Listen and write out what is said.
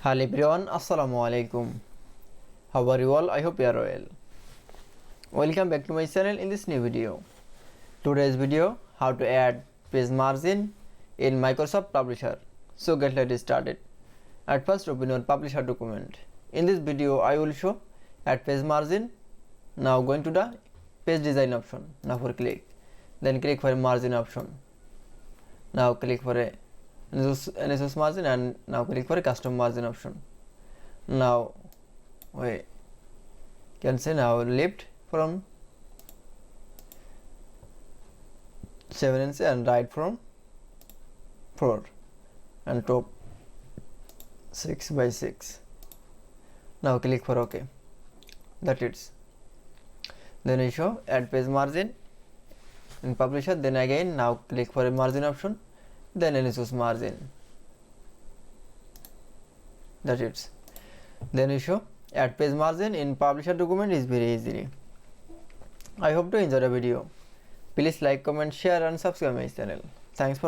Hello everyone, Assalamu alaikum. How are you all? I hope you are well. Welcome back to my channel in this new video. Today's video, how to add page margin in Microsoft Publisher. So let's started. At first open your Publisher document. In this video I will show add page margin. Now going to the page design option. Now for click. Then click for margin option. Now click for a NSS margin and now click for a custom margin option. Now we can say now left from 7 inch and right from 4 and top 6 by 6. Now click for OK. That it's. Then we show add page margin in Publisher. Then again now click for a margin option. Then NSS margin. That's it. Then we show add page margin in Publisher document is very easily. I hope to enjoy the video. Please like, comment, share and subscribe my channel. Thanks for